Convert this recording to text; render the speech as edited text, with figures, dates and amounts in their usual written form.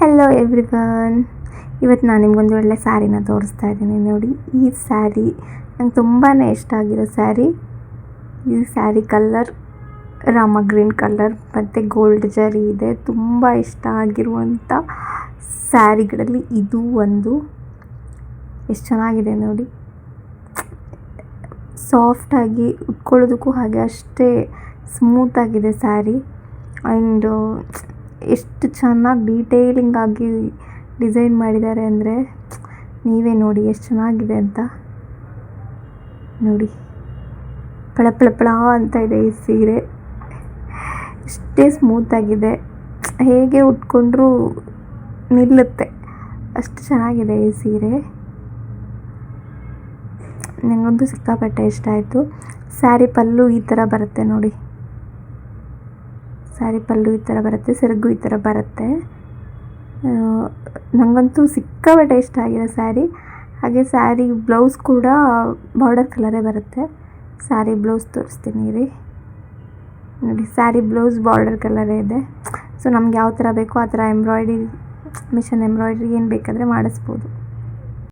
Hello everyone, ಇವತ್ತು ನಾನು ನಿಮ್ಗೊಂದು ಒಳ್ಳೆ ಸ್ಯಾರಿನ ತೋರಿಸ್ತಾ ಇದ್ದೀನಿ. ನೋಡಿ, ಈ ಸ್ಯಾರಿ ನಂಗೆ ತುಂಬಾ ಇಷ್ಟ ಆಗಿರೋ ಸ್ಯಾರಿ. ಈ sari colour Rama green colour ಮತ್ತು ಗೋಲ್ಡ್ ಜರಿ ಇದೆ. ತುಂಬ ಇಷ್ಟ ಆಗಿರುವಂಥ ಸ್ಯಾರಿಗಳಲ್ಲಿ ಇದು ಒಂದು. ಎಷ್ಟು ಚೆನ್ನಾಗಿದೆ ನೋಡಿ, ಸಾಫ್ಟಾಗಿ ಉಟ್ಕೊಳ್ಳೋದಕ್ಕೂ ಹಾಗೆ ಅಷ್ಟೇ ಸ್ಮೂತಾಗಿದೆ ಸ್ಯಾರಿ. ಆ್ಯಂಡ್ ಎಷ್ಟು ಚೆನ್ನಾಗಿ ಡೀಟೇಲಿಂಗ್ ಆಗಿ ಡಿಸೈನ್ ಮಾಡಿದ್ದಾರೆ ಅಂದರೆ ನೀವೇ ನೋಡಿ ಎಷ್ಟು ಚೆನ್ನಾಗಿದೆ ಅಂತ. ನೋಡಿ, ಪಳ ಅಂತ ಇದೆ ಈ ಸೀರೆ. ಎಷ್ಟೇ ಸ್ಮೂತಾಗಿದೆ, ಹೇಗೆ ಉಟ್ಕೊಂಡ್ರೂ ನಿಲ್ಲುತ್ತೆ, ಅಷ್ಟು ಚೆನ್ನಾಗಿದೆ ಈ ಸೀರೆ. ನನಗಂತೂ ಸಿಕ್ಕಾಪಟ್ಟೆ ಇಷ್ಟ ಆಯಿತು. ಸ್ಯಾರಿ ಪಲ್ಲು ಈ ಥರ ಬರುತ್ತೆ ನೋಡಿ, ಸ್ಯಾರಿ ಪಲ್ಲು ಈ ಥರ ಬರುತ್ತೆ, ಸೆರಗು ಈ ಥರ ಬರುತ್ತೆ. ನನಗಂತೂ ಸಿಕ್ಕಾಪಟ್ಟೆ ಇಷ್ಟ ಆಗಿದೆ ಸ್ಯಾರಿ. ಹಾಗೆ ಸ್ಯಾರಿ ಬ್ಲೌಸ್ ಕೂಡ ಬಾರ್ಡರ್ ಕಲರೇ ಬರುತ್ತೆ. ಸ್ಯಾರಿ ಬ್ಲೌಸ್ ತೋರಿಸ್ತೀನಿ ರೀ. ನೋಡಿ, ಸ್ಯಾರಿ ಬ್ಲೌಸ್ ಬಾರ್ಡರ್ ಕಲರೇ ಇದೆ. ಸೊ ನಮ್ಗೆ ಯಾವ ಥರ ಬೇಕೋ ಆ ಥರ ಮಿಷನ್ ಎಂಬ್ರಾಯ್ಡ್ರಿ ಏನು ಬೇಕಾದರೆ ಮಾಡಿಸ್ಬೋದು.